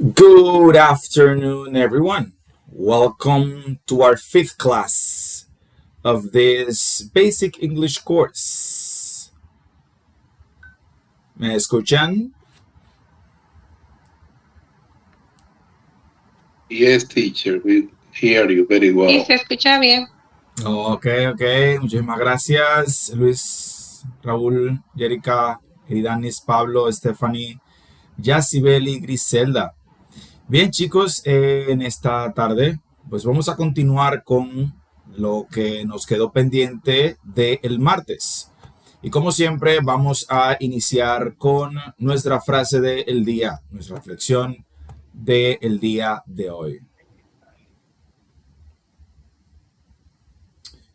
Good afternoon, everyone. Welcome to our fifth class of this basic English course. ¿Me escuchan? Yes, teacher, we hear you very Sí, well. se escucha bien. Ok. Muchísimas gracias, Luis, Raúl, Jerica, Eridanis, Pablo, Stephanie, Yacibeli, Griselda. Bien, chicos, en esta tarde, pues vamos a continuar con lo que nos quedó pendiente del martes. Y como siempre, vamos a iniciar con nuestra frase del día, nuestra reflexión del día de hoy.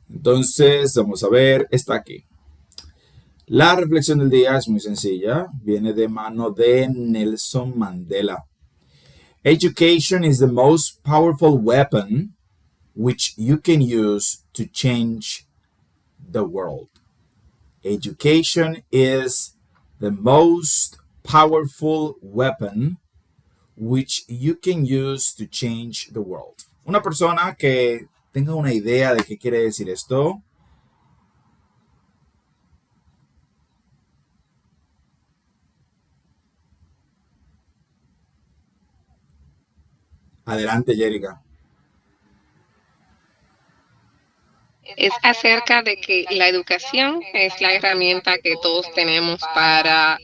Entonces, vamos a ver, está aquí. La reflexión del día es muy sencilla, viene de mano de Nelson Mandela. Education is the most powerful weapon which you can use to change the world. Education is the most powerful weapon which you can use to change the world. Una persona que tenga una idea de qué quiere decir esto. Adelante, Jerica. Es acerca de que la educación es la herramienta que todos tenemos para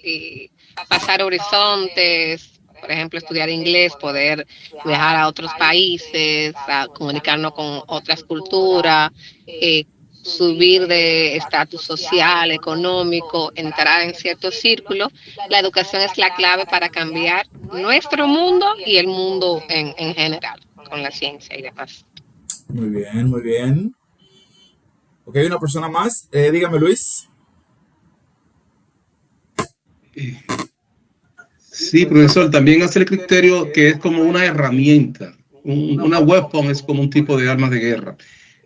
pasar horizontes, por ejemplo, estudiar inglés, poder viajar a otros países, a comunicarnos con otras culturas, subir de estatus social, económico, entrar en ciertos círculos. La educación es la clave para cambiar nuestro mundo y el mundo en general, con la ciencia y demás. Muy bien, muy bien. Ok, una persona más. Dígame, Luis. Sí, profesor, también hace el criterio que es como una herramienta. Una weapon es como un tipo de arma de guerra.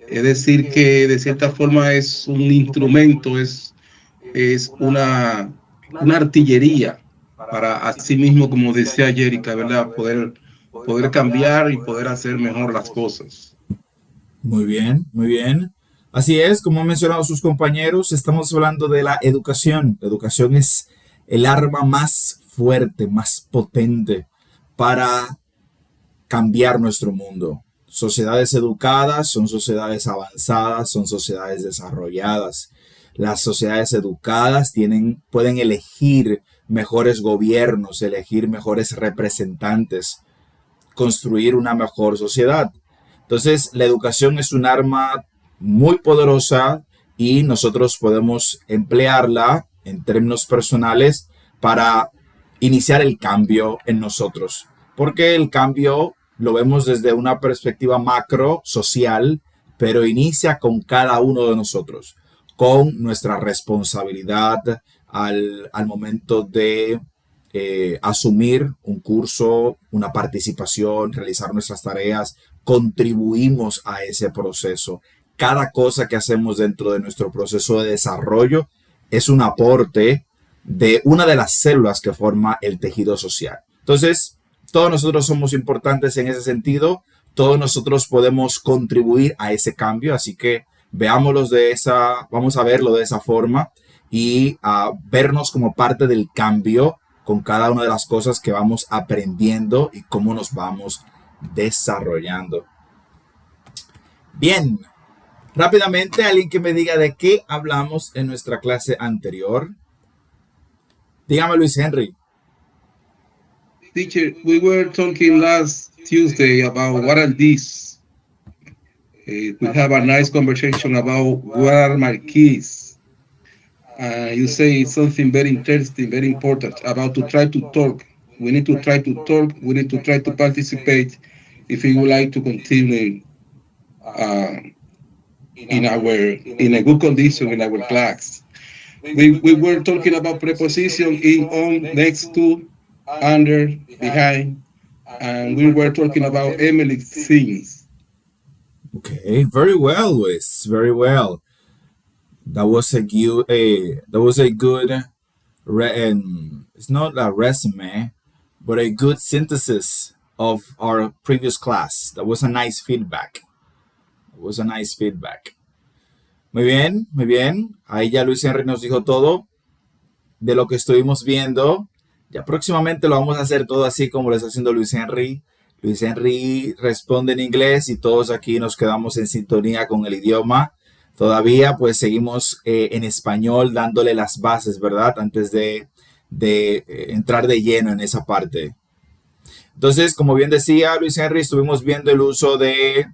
Es decir, que de cierta forma es un instrumento, es una artillería para así mismo, como decía Jerica, ¿verdad? Poder cambiar y poder hacer mejor las cosas. Muy bien, muy bien. Así es, como han mencionado sus compañeros, estamos hablando de la educación. La educación es el arma más fuerte, más potente para cambiar nuestro mundo. Sociedades educadas son sociedades avanzadas, son sociedades desarrolladas. Las sociedades educadas pueden elegir mejores gobiernos, elegir mejores representantes, construir una mejor sociedad. Entonces, la educación es un arma muy poderosa y nosotros podemos emplearla en términos personales para iniciar el cambio en nosotros. Porque el cambio lo vemos desde una perspectiva macro, social, pero inicia con cada uno de nosotros, con nuestra responsabilidad al momento de asumir un curso, una participación, realizar nuestras tareas, contribuimos a ese proceso. Cada cosa que hacemos dentro de nuestro proceso de desarrollo es un aporte de una de las células que forma el tejido social. Entonces, todos nosotros somos importantes en ese sentido, todos nosotros podemos contribuir a ese cambio, así que vamos a verlo de esa forma y a vernos como parte del cambio con cada una de las cosas que vamos aprendiendo y cómo nos vamos desarrollando. Bien, rápidamente alguien que me diga de qué hablamos en nuestra clase anterior. Dígame, Luis Henry. Teacher, we were talking last Tuesday about what are these. We have a nice conversation about what are my keys. You say something very interesting, very important about to try to talk. We need to try to talk. We need to try to participate if we would like to continue uh, in a good condition in our class. We were talking about preposition in, on, next to, under, behind, and we were talking about Emily things. Okay, very well, Luis. Very well. That was a good. It's not a resume, but a good synthesis of our previous class. That was a nice feedback. Muy bien, muy bien. Ahí ya Luis Henry nos dijo todo de lo que estuvimos viendo. Ya próximamente lo vamos a hacer todo así como lo está haciendo Luis Henry. Luis Henry responde en inglés y todos aquí nos quedamos en sintonía con el idioma. Todavía pues seguimos en español dándole las bases, ¿verdad? Antes de entrar de lleno en esa parte. Entonces, como bien decía Luis Henry, estuvimos viendo el uso del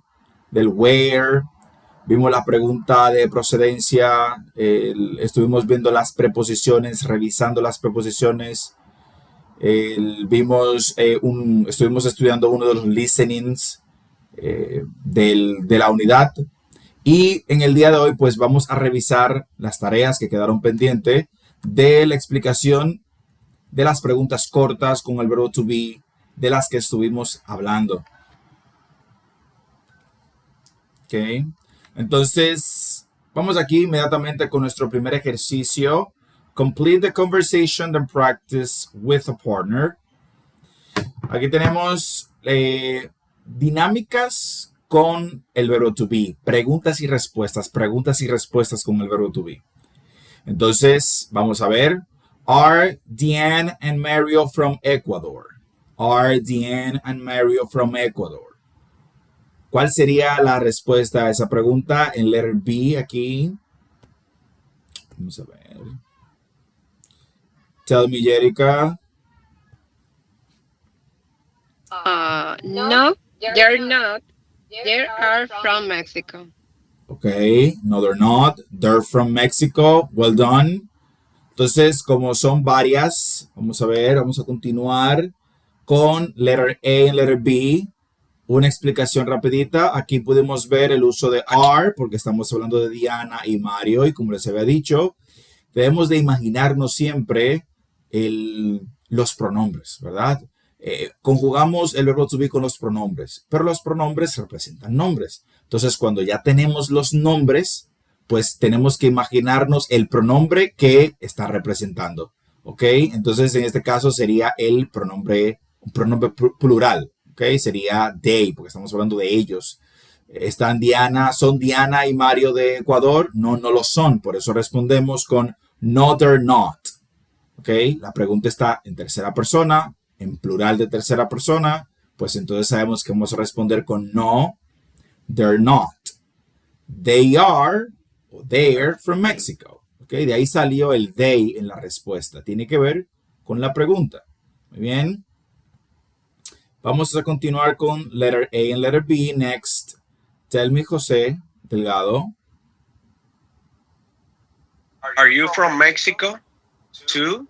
where, vimos la pregunta de procedencia, estuvimos viendo las preposiciones, revisando las preposiciones, estuvimos estudiando uno de los listenings de la unidad. Y en el día de hoy, pues vamos a revisar las tareas que quedaron pendientes de la explicación de las preguntas cortas con el verbo to be de las que estuvimos hablando. Ok. Entonces, vamos aquí inmediatamente con nuestro primer ejercicio. Complete the conversation and practice with a partner. Aquí tenemos dinámicas con el verbo to be. Preguntas y respuestas con el verbo to be. Entonces, vamos a ver. Are Deanne and Mario from Ecuador? Are Deanne and Mario from Ecuador? ¿Cuál sería la respuesta a esa pregunta en letter B aquí? Vamos a ver. Tell me, Jerica. No, they're not. They are from Mexico. Okay, no, they're not. They're from Mexico. Well done. Entonces, como son varias, vamos a continuar con letter A y letter B. Una explicación rapidita. Aquí podemos ver el uso de are, porque estamos hablando de Diana y Mario, y como les había dicho, debemos de imaginarnos siempre los pronombres, ¿verdad? Conjugamos el verbo to be con los pronombres, pero los pronombres representan nombres. Entonces, cuando ya tenemos los nombres, pues tenemos que imaginarnos el pronombre que está representando, ¿ok? Entonces, en este caso sería un pronombre plural, ¿ok? Sería they, porque estamos hablando de ellos. ¿Son Diana y Mario de Ecuador? No, no lo son. Por eso respondemos con no, they're not. ¿Ok? La pregunta está en tercera persona, en plural de tercera persona. Pues entonces sabemos que vamos a responder con no, they're not. They are o they're from Mexico. ¿Ok? De ahí salió el they en la respuesta. Tiene que ver con la pregunta. Muy bien. Vamos a continuar con letter A y letter B. Next. Tell me, José Delgado. Are you from Mexico too?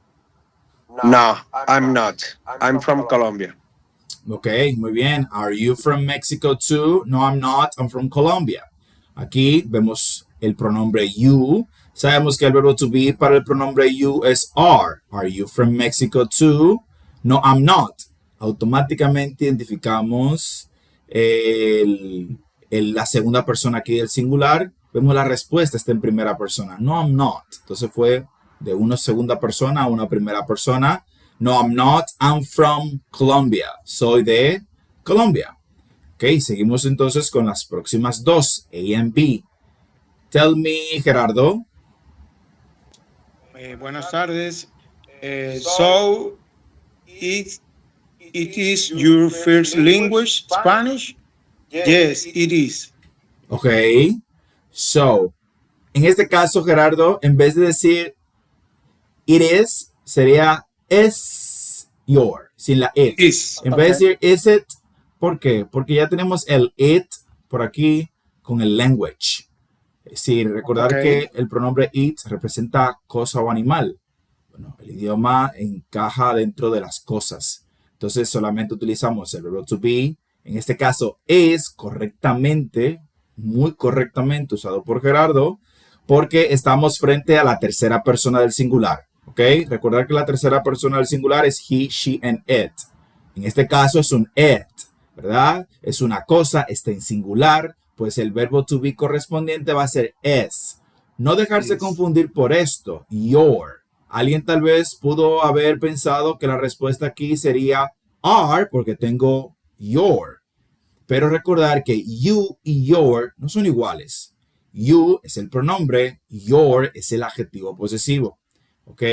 No, I'm not. I'm from Colombia. Ok, muy bien. Are you from Mexico too? No, I'm not. I'm from Colombia. Aquí vemos el pronombre you. Sabemos que el verbo to be para el pronombre you es are. Are you from Mexico too? No, I'm not. Automáticamente identificamos la segunda persona aquí del singular. Vemos la respuesta está en primera persona. No, I'm not. Entonces fue de una segunda persona a una primera persona. No, I'm not. I'm from Colombia. Soy de Colombia. Ok, seguimos entonces con las próximas dos, A y B. Tell me, Gerardo. Buenas tardes. So, it is your first language, Spanish? Yes, it is. Ok. So, en este caso, Gerardo, en vez de decir it is, sería is your, sin la it. En vez de decir is it, ¿por qué? Porque ya tenemos el it por aquí con el language. Es decir, recordar que el pronombre it representa cosa o animal. Bueno, el idioma encaja dentro de las cosas. Entonces solamente utilizamos el verbo to be. En este caso es correctamente, muy correctamente usado por Gerardo, porque estamos frente a la tercera persona del singular. ¿Ok? Recordar que la tercera persona del singular es he, she, and it. En este caso es un it, ¿verdad? Es una cosa, está en singular, pues el verbo to be correspondiente va a ser es. No dejarse confundir por esto, your. Alguien tal vez pudo haber pensado que la respuesta aquí sería are porque tengo your. Pero recordar que you y your no son iguales. You es el pronombre, your es el adjetivo posesivo. ¿Ok?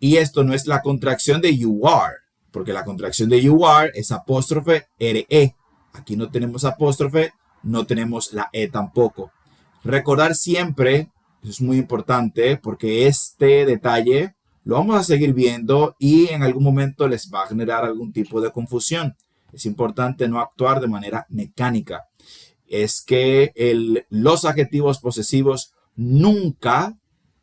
Y esto no es la contracción de you are, porque la contracción de you are es apóstrofe re. Aquí no tenemos apóstrofe, no tenemos la e tampoco. Recordar siempre, eso es muy importante, porque este detalle lo vamos a seguir viendo y en algún momento les va a generar algún tipo de confusión. Es importante no actuar de manera mecánica. Es que los adjetivos posesivos nunca,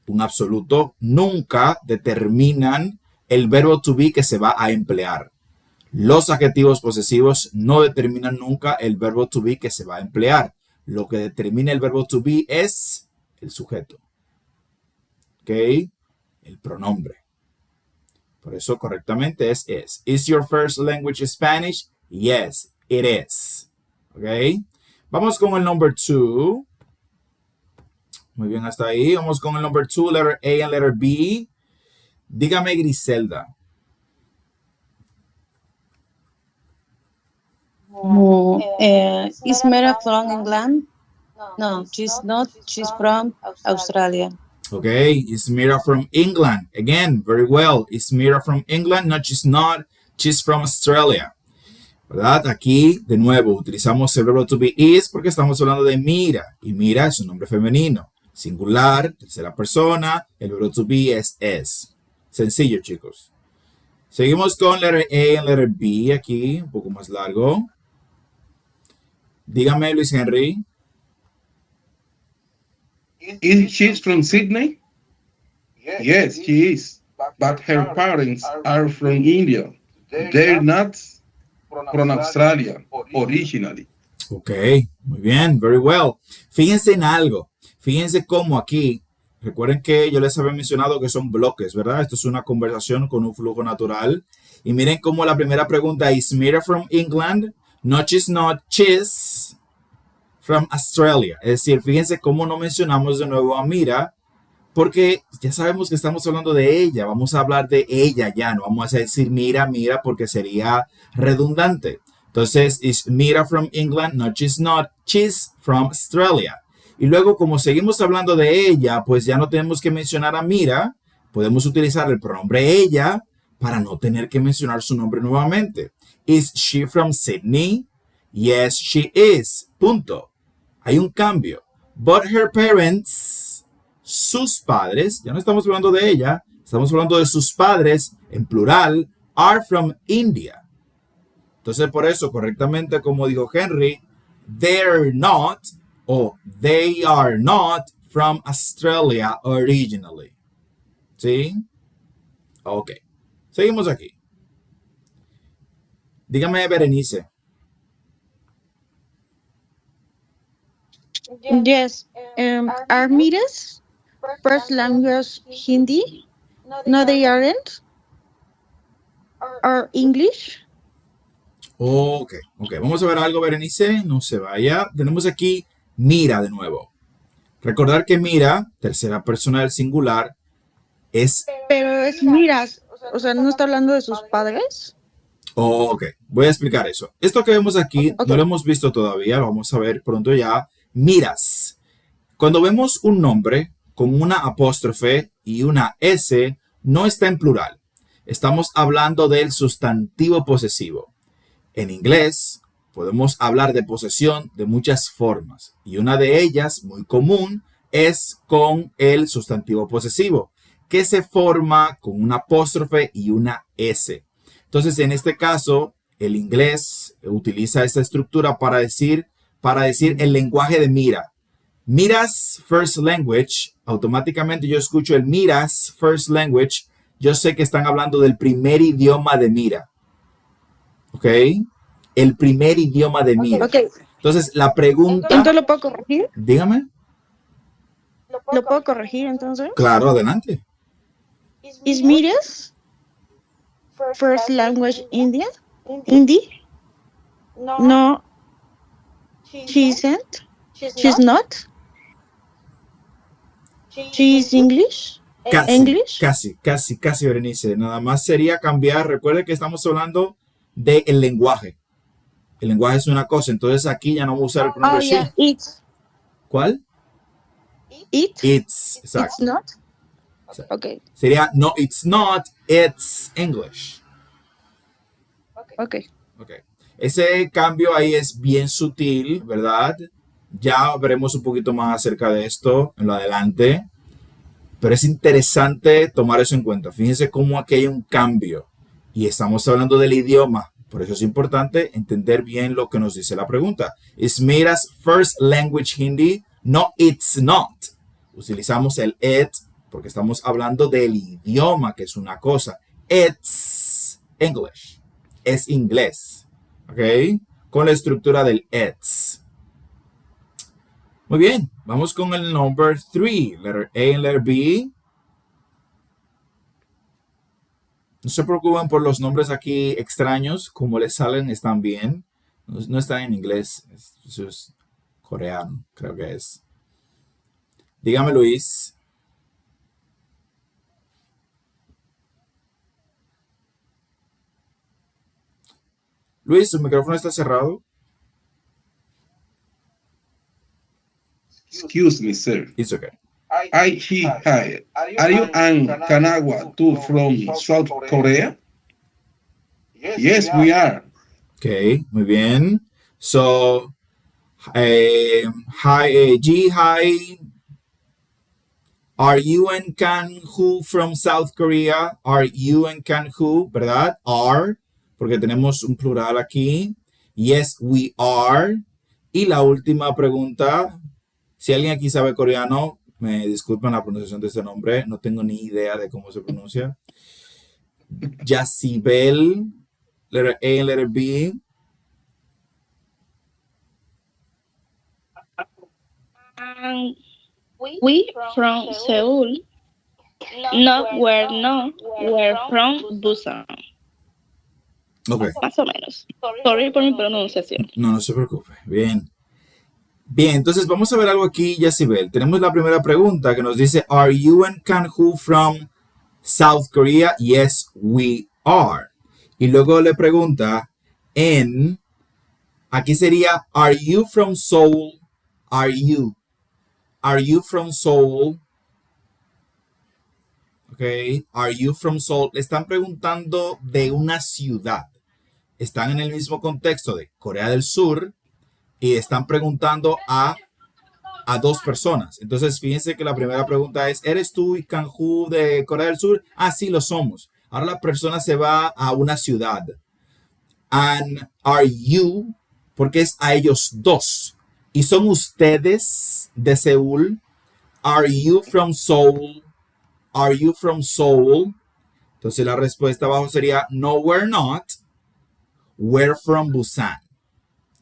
un absoluto, nunca determinan el verbo to be que se va a emplear. Los adjetivos posesivos no determinan nunca el verbo to be que se va a emplear. Lo que determina el verbo to be es el sujeto. ¿Ok? El pronombre. Por eso correctamente es is. Is your first language Spanish? Yes, it is. ¿Ok? Vamos con el number 2. Muy bien, hasta ahí. Vamos con el number 2, letter A and letter B. Dígame, Griselda. Is Mira from England? No, she's not. She's from Australia. Okay, is Mira from England? Again, very well. Is Mira from England? No, she's not. She's from Australia. ¿Verdad? Aquí, de nuevo, utilizamos el verbo to be is porque estamos hablando de Mira. Y Mira es un nombre femenino. Singular, tercera persona. El verbo to be es is. Sencillo, chicos. Seguimos con letter A y letter B aquí, un poco más largo. Dígame, Luis Henry. Is she from Sydney? Yes, she is. But her parents are from India. They're not from Australia originally. Ok, muy bien, very well. Fíjense en algo. Fíjense cómo aquí, recuerden que yo les había mencionado que son bloques, ¿verdad? Esto es una conversación con un flujo natural. Y miren cómo la primera pregunta es, Mira from England? No, she's not. She's from Australia. Es decir, fíjense cómo no mencionamos de nuevo a Mira, porque ya sabemos que estamos hablando de ella. Vamos a hablar de ella ya, no vamos a decir Mira, porque sería redundante. Entonces, is Mira from England? No, she's not. She's from Australia. Y luego, como seguimos hablando de ella, pues ya no tenemos que mencionar a Mira. Podemos utilizar el pronombre ella para no tener que mencionar su nombre nuevamente. Is she from Sydney? Yes, she is. Punto. Hay un cambio. But her parents, sus padres, ya no estamos hablando de ella, estamos hablando de sus padres, en plural, are from India. Entonces, por eso, correctamente, como dijo Henry, they're not, o they are not from Australia originally. ¿Sí? Ok. Seguimos aquí. Dígame, Berenice. Yes. Are Mira's first language Hindi? No, they aren't. Or English? Ok. Vamos a ver algo, Berenice. No se vaya. Tenemos aquí Mira de nuevo. Recordar que Mira, tercera persona del singular, es... Pero es Mira's. O sea, ¿no está hablando de sus padres? Ok, voy a explicar eso. Esto que vemos aquí no lo hemos visto todavía, lo vamos a ver pronto ya. Miras. Cuando vemos un nombre con una apóstrofe y una S, no está en plural. Estamos hablando del sustantivo posesivo. En inglés podemos hablar de posesión de muchas formas y una de ellas, muy común, es con el sustantivo posesivo, que se forma con una apóstrofe y una S. Entonces, en este caso, el inglés utiliza esta estructura para decir el lenguaje de Mira. Mira's first language, automáticamente yo escucho el Mira's first language, yo sé que están hablando del primer idioma de Mira. ¿Ok? El primer idioma de Mira. Okay. Entonces, la pregunta... ¿Entonces lo puedo corregir? Dígame. ¿Lo puedo corregir entonces? Claro, adelante. ¿Is Mira's first language India? Hindi? No. She isn't. She's not. She is English. Casi, English? casi, Berenice. Nada más sería cambiar. Recuerde que estamos hablando del lenguaje. El lenguaje es una cosa, entonces aquí ya no voy a usar el pronombre Oh, she. yeah, it's. ¿Cuál? It? It's, It's exacto. not? Exacto. Okay, Sería no, it's not, it's English. okay. Ok. Ese cambio ahí es bien sutil, ¿verdad? Ya veremos un poquito más acerca de esto en lo adelante. Pero es interesante tomar eso en cuenta. Fíjense cómo aquí hay un cambio. Y estamos hablando del idioma. Por eso es importante entender bien lo que nos dice la pregunta. ¿Is Mira's first language Hindi? No, it's not. Utilizamos el it porque estamos hablando del idioma, que es una cosa. It's English. Es inglés. ¿Ok? Con la estructura del it's. Muy bien, vamos con el number 3, letter A y letter B. No se preocupen por los nombres aquí extraños, como les salen, están bien. No están en inglés, eso es coreano, creo que es. Dígame, Luis. Luis, su micrófono está cerrado. Excuse me, sir. It's okay. He, hi. Are you An Kanagawa too from South Korea? Yes, we are. Okay, muy bien. So, G, hi. Are you and Kan-Hu from South Korea? Are you and Kan-Hu, ¿verdad? Are, porque tenemos un plural aquí. Yes, we are. Y la última pregunta, si alguien aquí sabe coreano, me disculpan la pronunciación de este nombre, no tengo ni idea de cómo se pronuncia. Yasibel, letter A and letter B. We from Seoul. We're from Busan. Ok, Más o menos. Sorry por mi pronunciación. no se preocupe. Bien. Bien, entonces vamos a ver algo aquí, Yasibel. Tenemos la primera pregunta que nos dice, ¿Are you and Kan-Hu from South Korea? Yes, we are. Y luego le pregunta, aquí sería, ¿Are you from Seoul? Are you from Seoul? Ok, ¿Are you from Seoul? Le están preguntando de una ciudad. Están en el mismo contexto de Corea del Sur y están preguntando a dos personas. Entonces, fíjense que la primera pregunta es, ¿eres tú y Kan-Hu de Corea del Sur? Ah, sí, lo somos. Ahora la persona se va a una ciudad. And are you, porque es a ellos dos. ¿Y son ustedes de Seúl? Are you from Seoul? Are you from Seoul? Entonces la respuesta abajo sería, no, we're not. We're from Busan.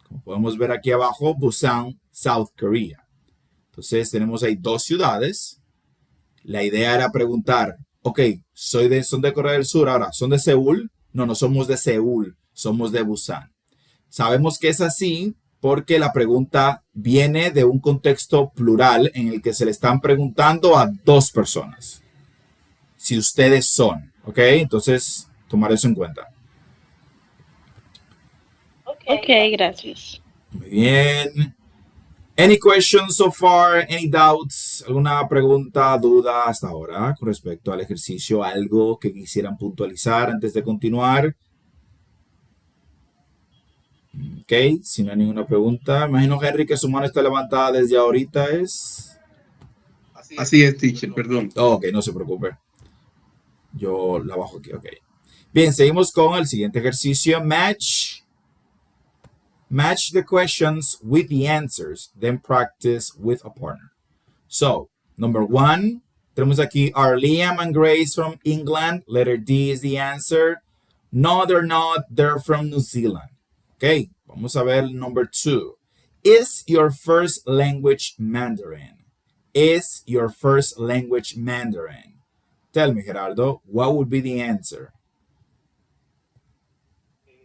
Como podemos ver aquí abajo, Busan, South Korea. Entonces tenemos ahí dos ciudades. La idea era preguntar, ok, son de Corea del Sur, ahora, ¿son de Seúl? No somos de Seúl, somos de Busan. Sabemos que es así porque la pregunta viene de un contexto plural en el que se le están preguntando a dos personas. Si ustedes son, ok, entonces tomar eso en cuenta. Ok, gracias. Muy bien. Any questions so far? Any doubts? ¿Alguna pregunta, duda hasta ahora con respecto al ejercicio? ¿Algo que quisieran puntualizar antes de continuar? Ok, si no hay ninguna pregunta. Imagino, Henry, que su mano está levantada desde ahorita, ¿es? Así es, teacher, perdón. Oh, ok, no se preocupe. Yo la bajo aquí, ok. Bien, seguimos con el siguiente ejercicio. Match the questions with the answers, then practice with a partner. So, number 1, tenemos aquí, are Liam and Grace from England? Letter D is the answer. No, they're not. They're from New Zealand. Okay, vamos a ver number 2. Is your first language Mandarin? Is your first language Mandarin? Tell me, Gerardo, what would be the answer?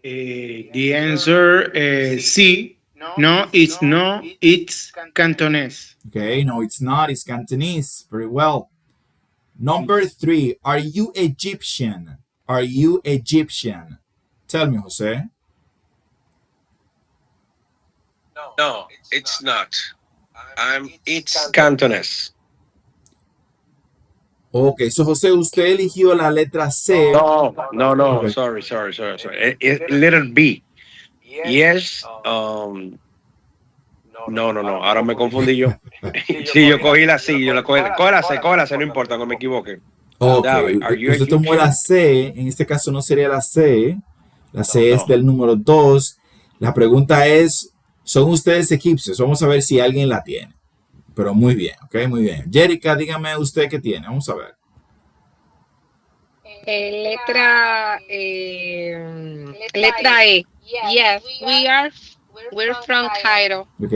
The answer is C. No, it's no, it's Cantonese. Okay, no, it's not. It's Cantonese. Very well. Number 3, are you Egyptian? Are you Egyptian? Tell me, Jose. No, it's not. It's Cantonese. Ok, so José, usted eligió la letra C. No. Okay. Sorry. Letter B. Yes. No. Ahora me confundí yo. Sí, yo cogí la C. Yo la cogí la C, no importa, no me equivoque. Ok, David, are you usted tomó la Egyptian? C, en este caso no sería la C. La C es No. del número 2. La pregunta es, ¿son ustedes egipcios? Vamos a ver si alguien la tiene. Pero muy bien, ok, muy bien. Jerica, dígame usted qué tiene. Vamos a ver. Letra E. Yes, we're from Cairo. Ok,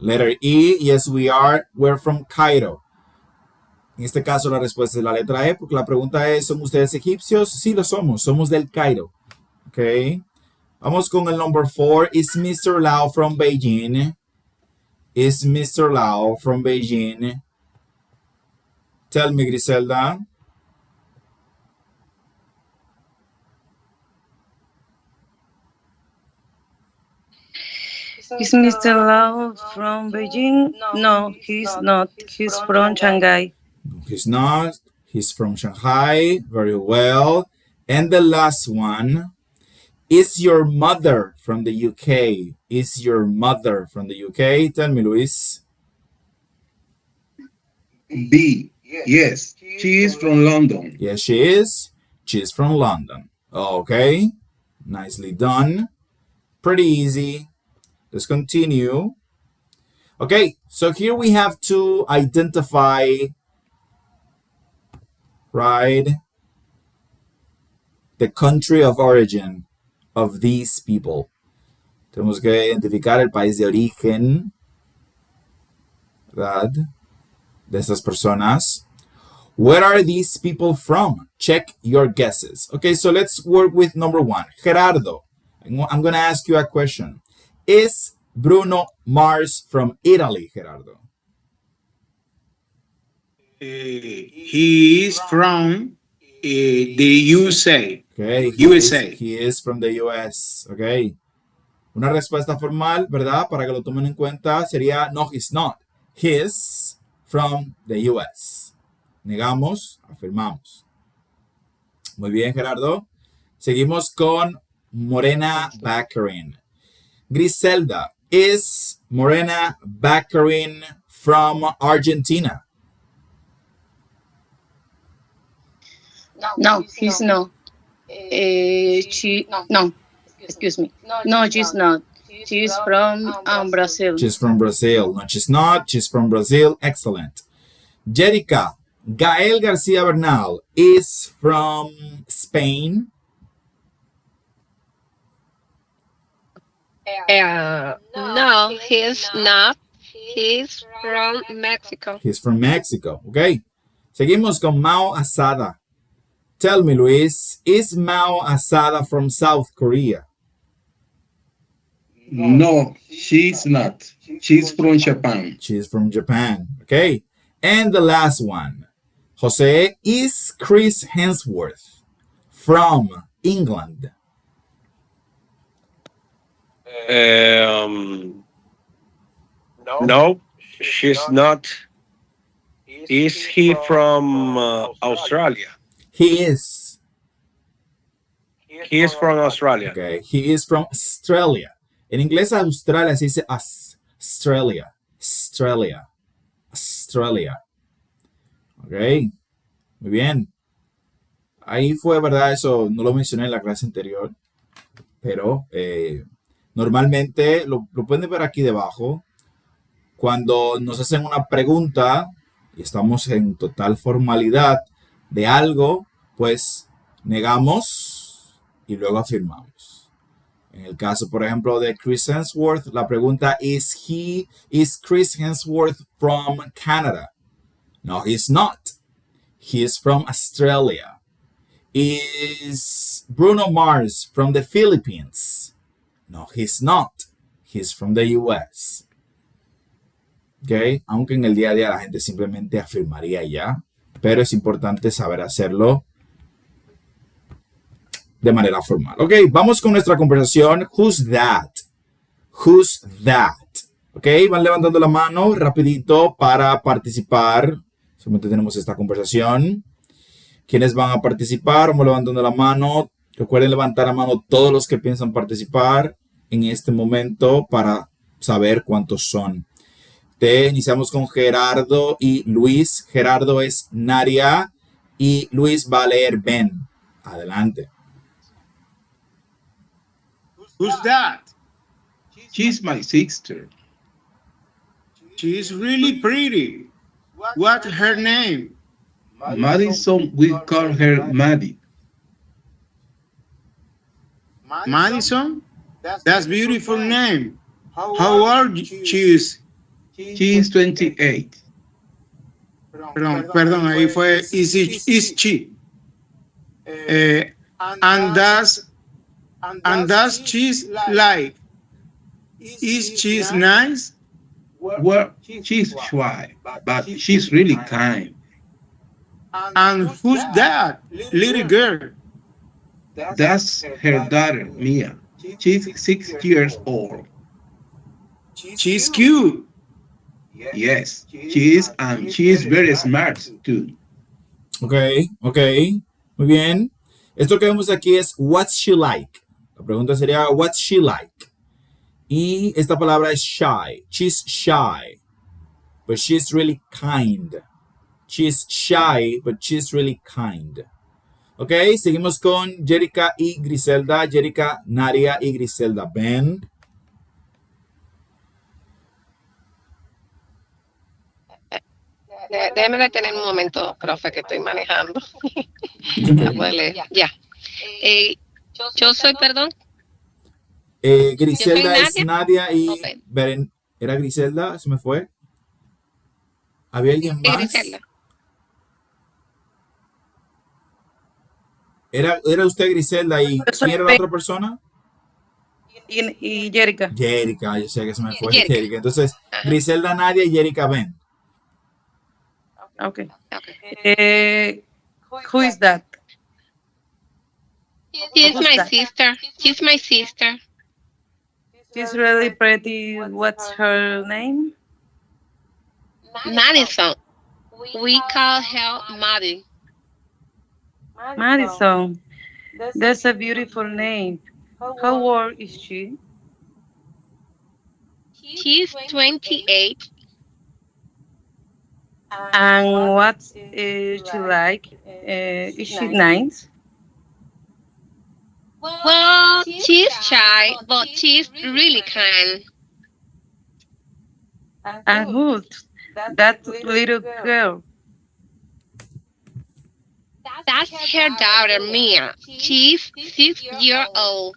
letter E, yes we are, we're from Cairo. En este caso la respuesta es la letra E, porque la pregunta es, ¿son ustedes egipcios? Sí lo somos del Cairo. Ok, vamos con el number 4. Is Mr. Lau from Beijing? Is Mr. Lau from Beijing? Tell me, Griselda. Is Mr. Lau from Beijing? No, he's not. He's from Shanghai. He's not. He's from Shanghai. Very well. And the last one. Is your mother from the UK? Is your mother from the UK? Tell me, Luis. B. Yes, she is from London. Yes, she is. She's from London. Okay. Nicely done. Pretty easy. Let's continue. Okay, so here we have to identify, right, the country of origin of these people. Tenemos que identificar el país de origen, ¿verdad? De estas personas. Where are these people from? Check your guesses. Okay, so let's work with number 1. Gerardo, I'm going to ask you a question. Is Bruno Mars from Italy, Gerardo? He is from the USA. Okay, USA. He is from the US. Okay. Una respuesta formal, ¿verdad? Para que lo tomen en cuenta sería no, he's not. He's from the US. Negamos, afirmamos. Muy bien, Gerardo. Seguimos con Morena Baccarin. Griselda, is Morena Baccarin from Argentina? No, he's not. No, excuse me. No, she's not. She's from Brazil. She's from Brazil. No, she's not. She's from Brazil. Excellent. Jerica, Gael Garcia Bernal is from Spain. No, he's not. He's from Mexico. He's from Mexico. Okay. Seguimos con Mao Asada. Tell me, Luis, is Mao Asada from South Korea? No, she's not. She's from Japan. She's from Japan. Okay. And the last one. Jose, is Chris Hemsworth from England? No, she's not. Is he from Australia? He is. He is from Australia. Okay. He is from Australia. En inglés Australia se dice Australia. Australia. Australia. Ok. Muy bien. Ahí fue, ¿verdad? Eso no lo mencioné en la clase anterior. Pero normalmente, lo pueden ver aquí debajo, cuando nos hacen una pregunta y estamos en total formalidad de algo, pues negamos y luego afirmamos. En el caso, por ejemplo, de Chris Hemsworth, la pregunta is Chris Hemsworth from Canada? No, he's not. He is from Australia. Is Bruno Mars from the Philippines? No, he's not. He's from the US. Okay, aunque en el día a día la gente simplemente afirmaría ya. pero es importante saber hacerlo de manera formal. Ok, vamos con nuestra conversación. Who's that? Who's that? Ok, van levantando la mano rapidito para participar. Solamente tenemos esta conversación. ¿Quiénes van a participar? Vamos levantando la mano. Recuerden levantar la mano todos los que piensan participar en este momento para saber cuántos son. Iniciamos con Gerardo y Luis. Gerardo es Nadia y Luis va a leer Ben. Adelante. Who's that? She's my sister. She's really pretty. What's her name? Madison, we call her Maddie. Madison? That's beautiful name. How old she's? She's 28. Perdón, ahí fue is she. And does she's like? Is she nice? Well, she's shy, but she's really kind. And who's that little girl? That's her daughter, Mia. She's 6 years old. She's cute. Yes, she is, and she is very smart too. Ok. Muy bien. Esto que vemos aquí es what's she like. La pregunta sería what's she like. Y esta palabra es shy. She's shy, but she's really kind. She's shy, but she's really kind. Ok, seguimos con Jerica y Griselda. Jerica, Nadia y Griselda. Ben. Déjeme detener un momento, profe, que estoy manejando. Ya. Yo soy, perdón. Griselda Yo soy es Nadia y okay. Beren. ¿Era Griselda? ¿Se me fue? ¿Había alguien más? Griselda. ¿Era usted Griselda y quién era la otra persona? Y Jerica. Jerica, yo sé que se me fue. Jerica. Entonces, Griselda, Nadia y Jerica Ben. Okay. Who is that? She's my sister. She's my sister. She's really pretty. What's her name? Madison. We call her Maddie. Madison. That's a beautiful name. How old is she? She's 28. And what's she like? Is she nice? Well, she's shy, but she's really kind. And who's that little girl? That's her daughter, Mia. She's 6 years old.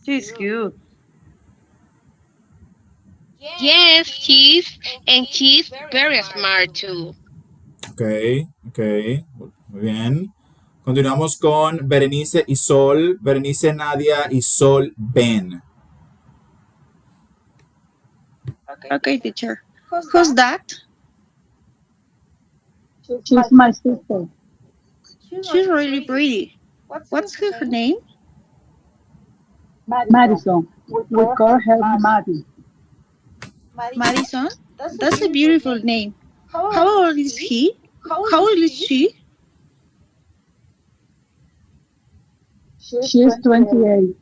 She's cute. Yes, she's very smart too. Ok. Muy bien. Continuamos con Berenice y Sol. Berenice, Nadia y Sol Ben. Okay, teacher. Who's that? She's my sister. She's really pretty. What's her name? Madison. We call her Maddie. Madison? That's a beautiful name. How old is he? How old is she? She's 28.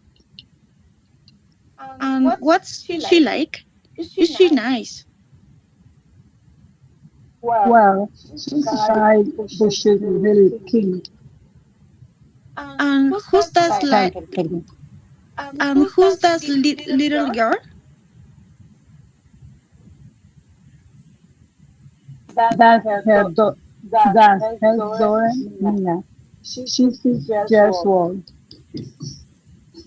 And what's she like? Is she nice? Well, she's shy, but she's really cute. And who's that little girl? That's her daughter, Nina. She's 6 years old.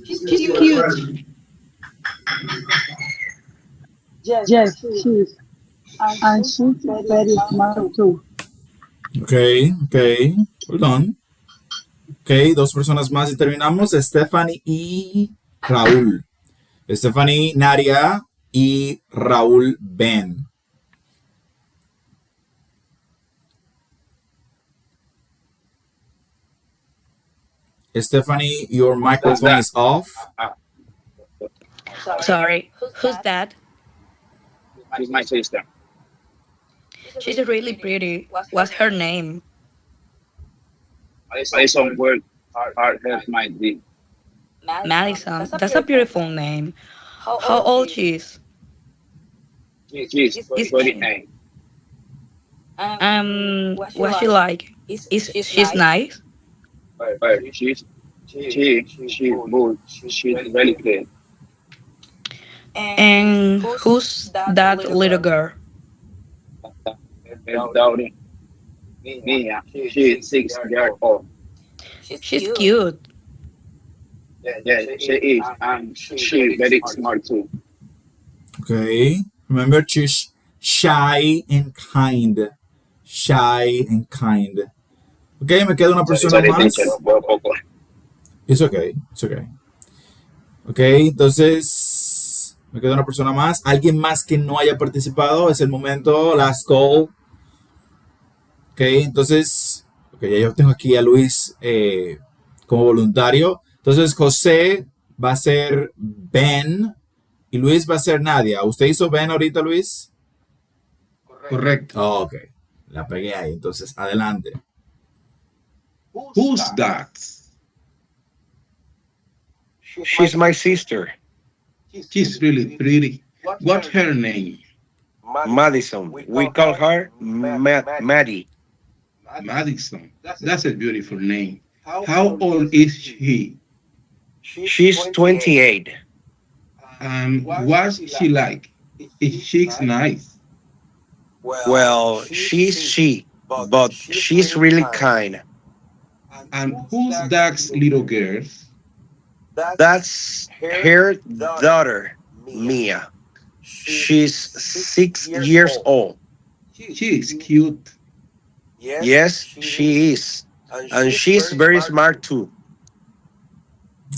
She's cute. Yes, she's. And she's very smart too. Ok. Hold on. Ok, dos personas más y terminamos. Stephanie y Raúl. Stephanie, Nadia y Raúl Ben. Stephanie, your microphone is off. Sorry. Who's that? She's my sister. She's really pretty. What's her name? Madison work hard help my dream. Madison. That's a beautiful name. How old she is? She's 28. What's she like? Is she's nice? But she's good. She's very good. And who's that little girl? Her daughter, Mia, she's 6 years old. She's cute. Yeah, she is, and she's very smart too. Okay. Remember, she's shy and kind. Shy and kind. Okay, me queda una persona Sorry, más. teacher, un poco. It's okay, it's okay. Ok, entonces me queda una persona más. ¿Alguien más que no haya participado? Es el momento, last call. Ok, entonces, okay, ya yo tengo aquí a Luis como voluntario. Entonces José va a ser Ben y Luis va a ser Nadia. ¿Usted hizo Ben ahorita, Luis? Correcto. Oh, ok, la pegué ahí. Entonces, adelante. Who's that? She's my sister, She's really pretty. What's her name? Madison. We call her Maddie. Madison. That's a beautiful name. How old is she? She's 28. And what's she like? Is she nice? Well, she, but she's really kind. And who's that little girl? That's her daughter, Mia. She's 6 years old. She is cute. Yes, she is. And she's very smart too.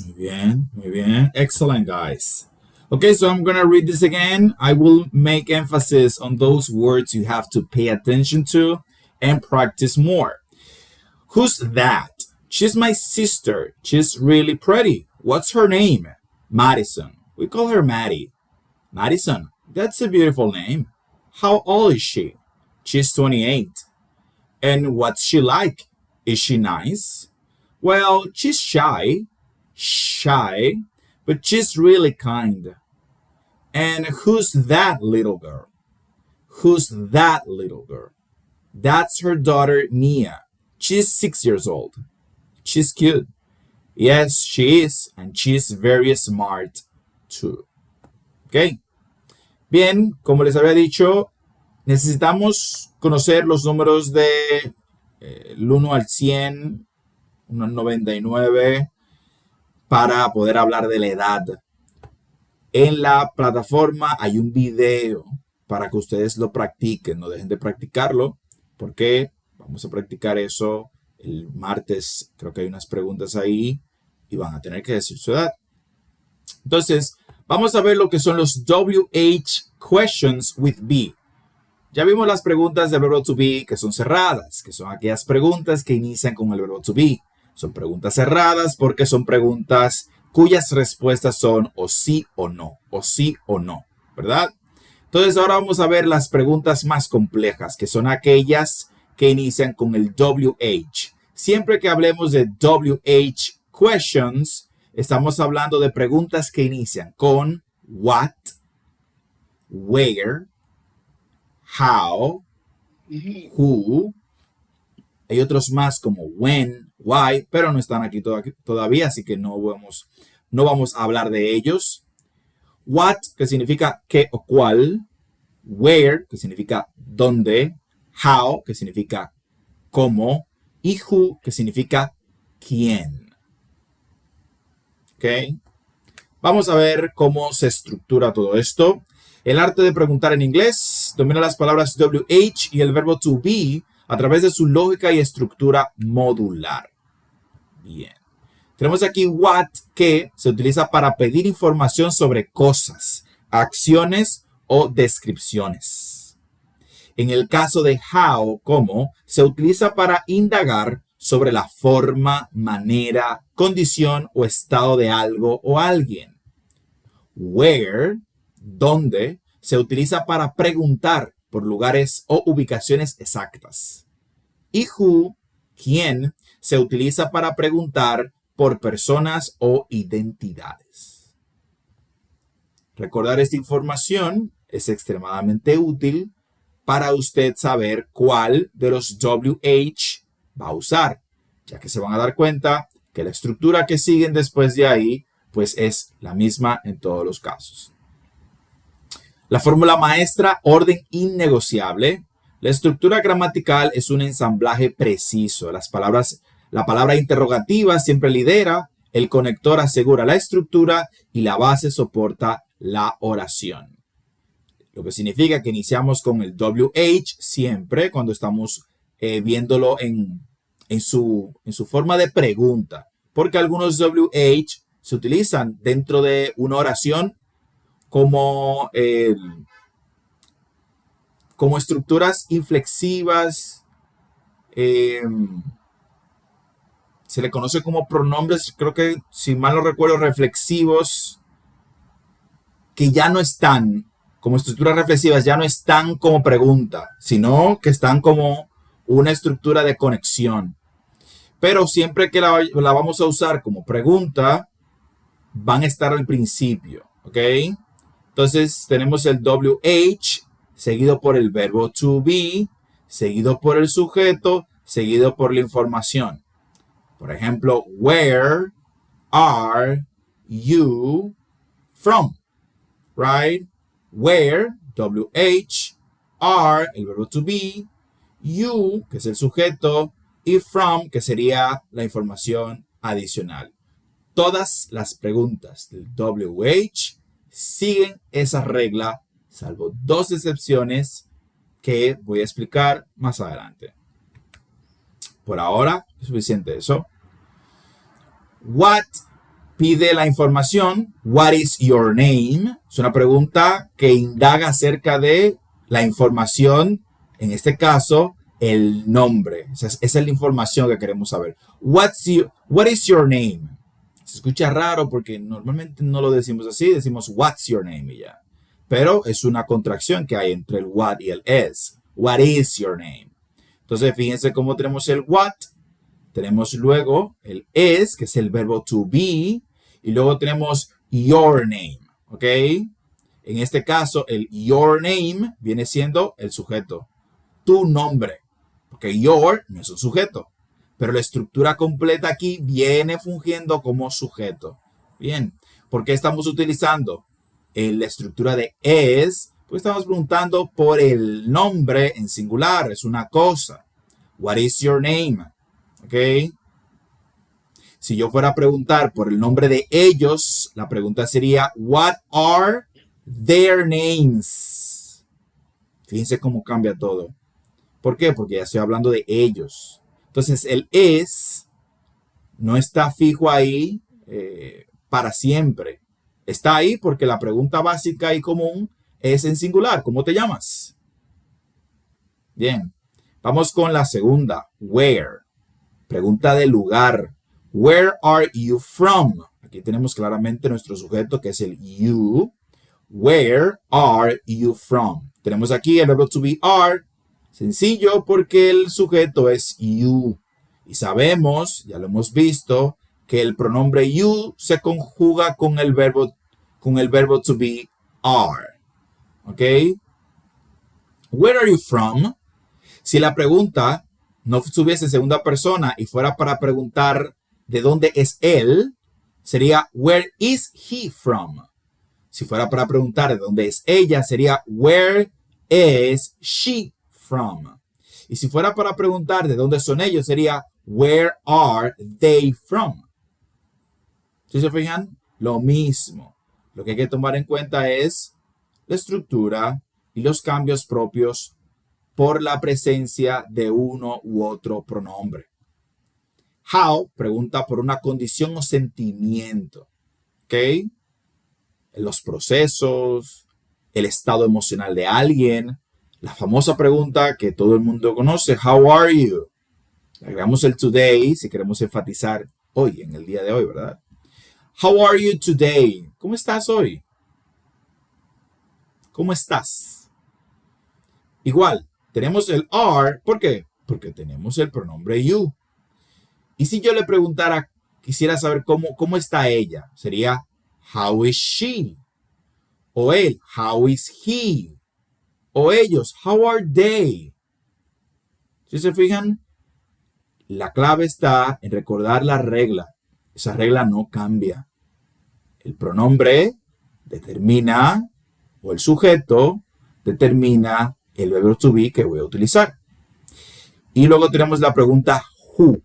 Muy bien, muy bien. Excellent, guys. Okay, so I'm going to read this again. I will make emphasis on those words you have to pay attention to and practice more. Who's that? She's my sister. She's really pretty. What's her name? Madison. We call her Maddie. Madison. That's a beautiful name. How old is she? She's 28. And what's she like? Is she nice? Well, she's shy, but she's really kind. And who's that little girl? Who's that little girl? That's her daughter, Mia. She's 6 years old. She's cute. Yes, she is, and she's very smart too. Ok. Bien, como les había dicho, necesitamos conocer los números de el 1 al 100, 1 al 99, para poder hablar de la edad. En la plataforma hay un video para que ustedes lo practiquen. No dejen de practicarlo, porque vamos a practicar eso el martes. Creo que hay unas preguntas ahí y van a tener que decir su edad. Entonces, vamos a ver lo que son los WH questions with be. Ya vimos las preguntas del verbo to be que son cerradas, que son aquellas preguntas que inician con el verbo to be. Son preguntas cerradas porque son preguntas cuyas respuestas son o sí o no, ¿verdad? Entonces ahora vamos a ver las preguntas más complejas, que son aquellas que inician con el WH. Siempre que hablemos de WH questions, estamos hablando de preguntas que inician con what, where, how, who. Hay otros más como when, why, pero no están aquí todavía, así que no vamos a hablar de ellos. What, que significa qué o cuál. Where, que significa dónde. How, que significa cómo. Y who, que significa quién. ¿Ok? Vamos a ver cómo se estructura todo esto. El arte de preguntar en inglés domina las palabras WH y el verbo to be a través de su lógica y estructura modular. Bien. Tenemos aquí what, que se utiliza para pedir información sobre cosas, acciones o descripciones. En el caso de how, cómo, se utiliza para indagar sobre la forma, manera, condición o estado de algo o alguien. Where, donde, se utiliza para preguntar por lugares o ubicaciones exactas. Y who, quién, se utiliza para preguntar por personas o identidades. Recordar esta información es extremadamente útil para usted saber cuál de los WH va a usar, ya que se van a dar cuenta que la estructura que siguen después de ahí pues es la misma en todos los casos. La fórmula maestra, orden innegociable. La estructura gramatical es un ensamblaje preciso. La palabra interrogativa siempre lidera, el conector asegura la estructura y la base soporta la oración. Lo que significa que iniciamos con el WH siempre cuando estamos viéndolo en su forma de pregunta. Porque algunos WH se utilizan dentro de una oración como estructuras inflexivas. Se le conoce como pronombres, creo que si mal no recuerdo, reflexivos, que ya no están como estructuras reflexivas, ya no están como pregunta, sino que están como una estructura de conexión. Pero siempre que la vamos a usar como pregunta, van a estar al principio, ¿ok? Entonces tenemos el WH seguido por el verbo to be, seguido por el sujeto, seguido por la información. Por ejemplo, where are you from? Right? Where, WH, are, el verbo to be, you, que es el sujeto, y from, que sería la información adicional. Todas las preguntas del WH siguen esa regla, salvo dos excepciones que voy a explicar más adelante. Por ahora, es suficiente eso. What pide la información. What is your name? Es una pregunta que indaga acerca de la información, en este caso, el nombre. Esa es la información que queremos saber. What is your name? Se escucha raro porque normalmente no lo decimos así, decimos what's your name y ya. Pero es una contracción que hay entre el what y el is. What is your name? Entonces, fíjense cómo tenemos el what. Tenemos luego el is, que es el verbo to be. Y luego tenemos your name. ¿Ok? En este caso, el your name viene siendo el sujeto. Tu nombre. Porque your no es un sujeto. Pero la estructura completa aquí viene fungiendo como sujeto. Bien. ¿Por qué estamos utilizando la estructura de is? Pues estamos preguntando por el nombre en singular. Es una cosa. What is your name? ¿Ok? Si yo fuera a preguntar por el nombre de ellos, la pregunta sería, what are their names? Fíjense cómo cambia todo. ¿Por qué? Porque ya estoy hablando de ellos. Entonces, el is no está fijo ahí para siempre. Está ahí porque la pregunta básica y común es en singular. ¿Cómo te llamas? Bien. Vamos con la segunda. Where. Pregunta de lugar. Where are you from? Aquí tenemos claramente nuestro sujeto que es el you. Where are you from? Tenemos aquí el verbo to be are. Sencillo porque el sujeto es you. Y sabemos, ya lo hemos visto, que el pronombre you se conjuga con el verbo to be are. ¿Ok? Where are you from? Si la pregunta no estuviese en segunda persona y fuera para preguntar de dónde es él, sería where is he from? Si fuera para preguntar de dónde es ella, sería where is she from? Y si fuera para preguntar de dónde son ellos, sería where are they from? ¿Sí se fijan? Lo mismo. Lo que hay que tomar en cuenta es la estructura y los cambios propios por la presencia de uno u otro pronombre. How pregunta por una condición o sentimiento. ¿Ok? Los procesos, el estado emocional de alguien. La famosa pregunta que todo el mundo conoce, how are you? Agregamos el today si queremos enfatizar hoy, en el día de hoy, ¿verdad? How are you today? ¿Cómo estás hoy? ¿Cómo estás? Igual, tenemos el are. ¿Por qué? Porque tenemos el pronombre you. Y si yo le preguntara, quisiera saber cómo está ella, sería how is she? O él, how is he? O ellos, how are they? Si se fijan, la clave está en recordar la regla. Esa regla no cambia. El pronombre determina, o el sujeto determina el verbo to be que voy a utilizar. Y luego tenemos la pregunta who.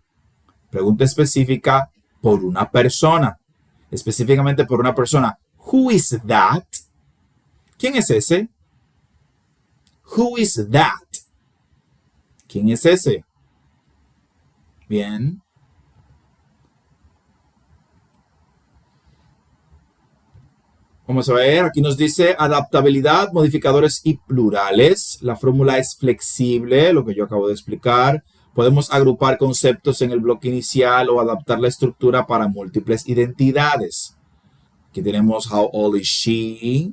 Pregunta específica por una persona. Específicamente por una persona. Who is that? ¿Quién es ese? Who is that? ¿Quién es ese? Bien. Vamos a ver, aquí nos dice adaptabilidad, modificadores y plurales. La fórmula es flexible, lo que yo acabo de explicar. Podemos agrupar conceptos en el bloque inicial o adaptar la estructura para múltiples identidades. Aquí tenemos how old is she?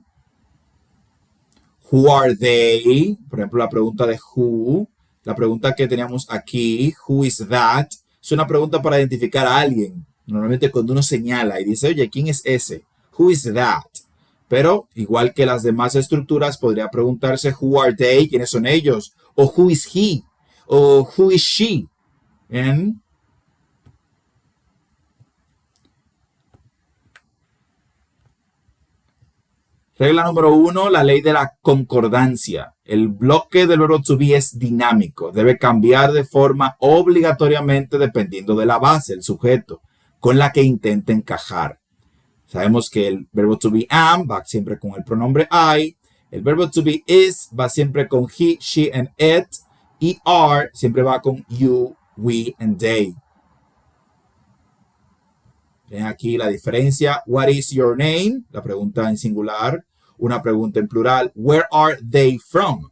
Who are they? Por ejemplo, la pregunta de who. La pregunta que teníamos aquí, who is that? Es una pregunta para identificar a alguien. Normalmente cuando uno señala y dice, oye, ¿quién es ese? Who is that? Pero, igual que las demás estructuras, podría preguntarse who are they, quiénes son ellos, o who is he, o who is she. ¿Bien? Regla número 1, la ley de la concordancia. El bloque del verbo to be es dinámico. Debe cambiar de forma obligatoriamente dependiendo de la base, el sujeto, con la que intente encajar. Sabemos que el verbo to be am va siempre con el pronombre I. El verbo to be is va siempre con he, she, and it. Y are siempre va con you, we, and they. Ven aquí la diferencia. What is your name? La pregunta en singular. Una pregunta en plural. Where are they from?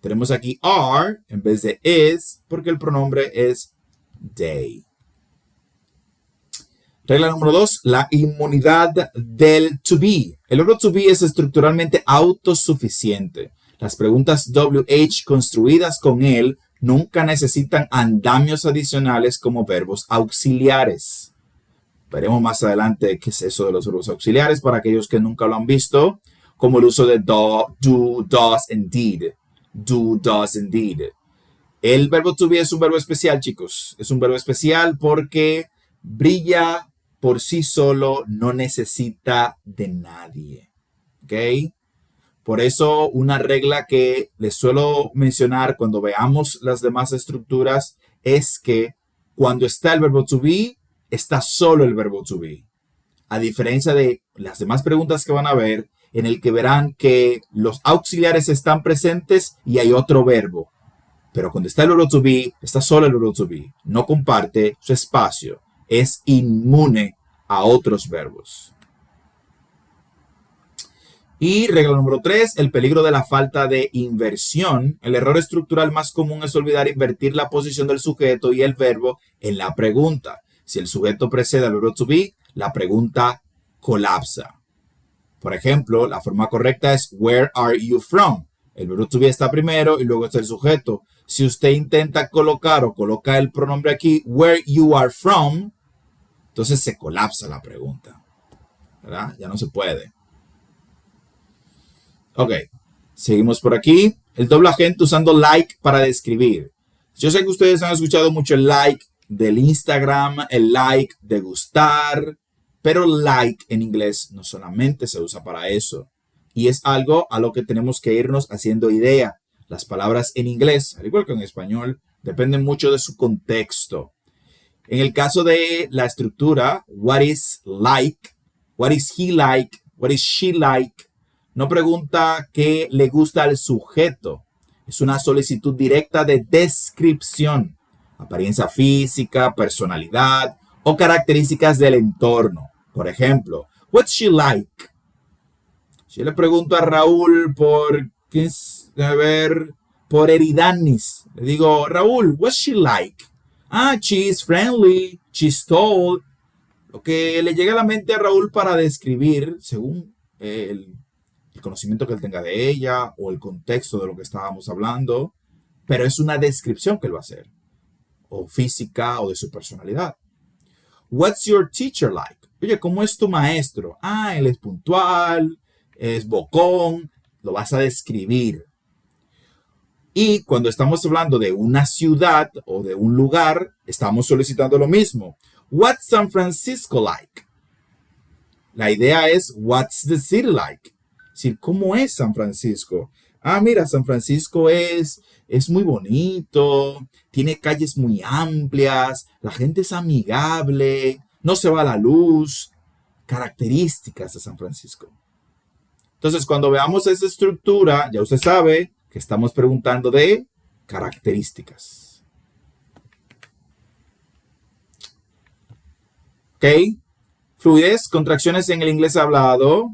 Tenemos aquí are en vez de is porque el pronombre es they. Regla número 2, la inmunidad del to be. El verbo to be es estructuralmente autosuficiente. Las preguntas WH construidas con él nunca necesitan andamios adicionales como verbos auxiliares. Veremos más adelante qué es eso de los verbos auxiliares para aquellos que nunca lo han visto, como el uso de do, does, and did. Do, does, and did. El verbo to be es un verbo especial, chicos. Es un verbo especial porque brilla por sí solo, no necesita de nadie. ¿Ok? Por eso una regla que les suelo mencionar cuando veamos las demás estructuras es que cuando está el verbo to be, está solo el verbo to be. A diferencia de las demás preguntas que van a ver, en el que verán que los auxiliares están presentes y hay otro verbo. Pero cuando está el verbo to be, está solo el verbo to be. No comparte su espacio. Es inmune a otros verbos. Y regla número 3, el peligro de la falta de inversión. El error estructural más común es olvidar invertir la posición del sujeto y el verbo en la pregunta. Si el sujeto precede al verbo to be, la pregunta colapsa. Por ejemplo, la forma correcta es where are you from? El verbo to be está primero y luego está el sujeto. Si usted intenta colocar o coloca el pronombre aquí, where you are from, entonces se colapsa la pregunta, ¿verdad? Ya no se puede. Ok, seguimos por aquí. El doble agente usando like para describir. Yo sé que ustedes han escuchado mucho el like del Instagram, el like de gustar, pero like en inglés no solamente se usa para eso. Y es algo a lo que tenemos que irnos haciendo idea. Las palabras en inglés, al igual que en español, dependen mucho de su contexto. En el caso de la estructura, what is like, what is he like, what is she like, no pregunta qué le gusta al sujeto. Es una solicitud directa de descripción, apariencia física, personalidad o características del entorno. Por ejemplo, what's she like? Si yo le pregunto a Raúl por Eridanis, le digo, Raúl, what's she like? She is friendly, she's tall. Lo que le llega a la mente a Raúl para describir, según el conocimiento que él tenga de ella o el contexto de lo que estábamos hablando, pero es una descripción que él va a hacer, o física o de su personalidad. What's your teacher like? Oye, ¿cómo es tu maestro? Él es puntual, es bocón, lo vas a describir. Y cuando estamos hablando de una ciudad o de un lugar, estamos solicitando lo mismo. What's San Francisco like? La idea es, what's the city like? Es decir, ¿cómo es San Francisco? Mira, San Francisco es muy bonito, tiene calles muy amplias, la gente es amigable, no se va la luz. Características de San Francisco. Entonces, cuando veamos esa estructura, ya usted sabe que estamos preguntando de características. ¿Ok? Fluidez, contracciones en el inglés hablado.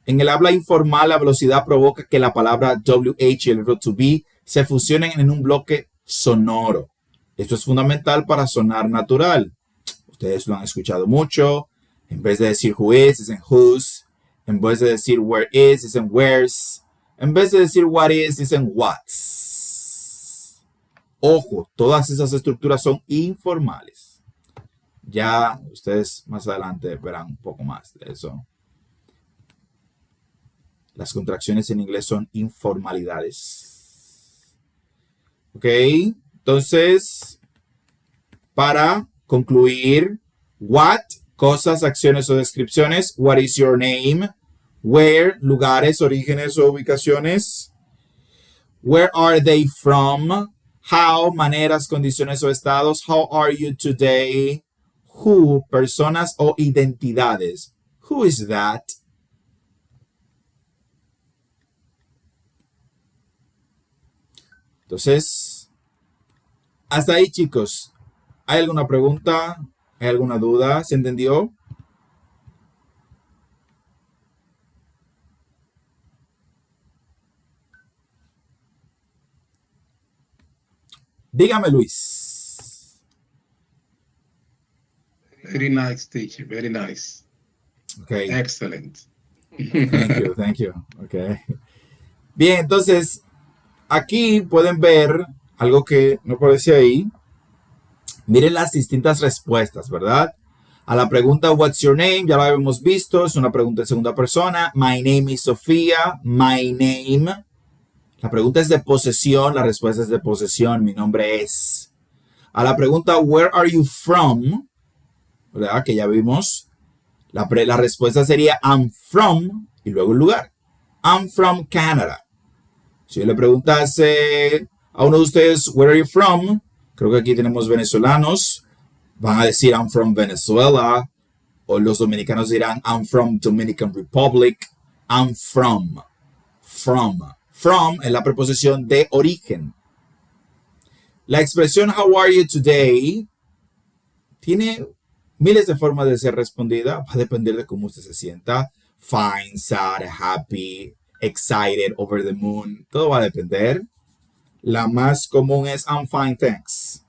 En el habla informal, la velocidad provoca que la palabra WH y el verbo to be se fusionen en un bloque sonoro. Esto es fundamental para sonar natural. Ustedes lo han escuchado mucho. En vez de decir who is, dicen whose. En vez de decir where is, dicen where's. En vez de decir what is, dicen what's. Ojo, todas esas estructuras son informales. Ya ustedes más adelante verán un poco más de eso. Las contracciones en inglés son informalidades. Ok, entonces, para concluir, what, cosas, acciones o descripciones. What is your name? Where, lugares, orígenes o ubicaciones. Where are they from? How, maneras, condiciones o estados. How are you today? Who, personas o identidades. Who is that? Entonces, hasta ahí, chicos. ¿Hay alguna pregunta? ¿Hay alguna duda? ¿Se entendió? Dígame, Luis. Very nice, teacher. Very nice. Okay. Excellent. Thank you. Okay. Bien, entonces, aquí pueden ver algo que no aparece ahí. Miren las distintas respuestas, ¿verdad? A la pregunta, what's your name? Ya la habíamos visto, es una pregunta en segunda persona. My name is Sofía. My name. La pregunta es de posesión, la respuesta es de posesión. Mi nombre es. A la pregunta, where are you from? ¿Verdad? Que ya vimos. La respuesta sería, I'm from, y luego el lugar. I'm from Canada. Si yo le preguntase a uno de ustedes, where are you from? Creo que aquí tenemos venezolanos. Van a decir, I'm from Venezuela. O los dominicanos dirán, I'm from Dominican Republic. I'm from. From. From es la preposición de origen. La expresión, how are you today? Tiene miles de formas de ser respondida. Va a depender de cómo usted se sienta. Fine, sad, happy, excited, over the moon. Todo va a depender. La más común es I'm fine, thanks.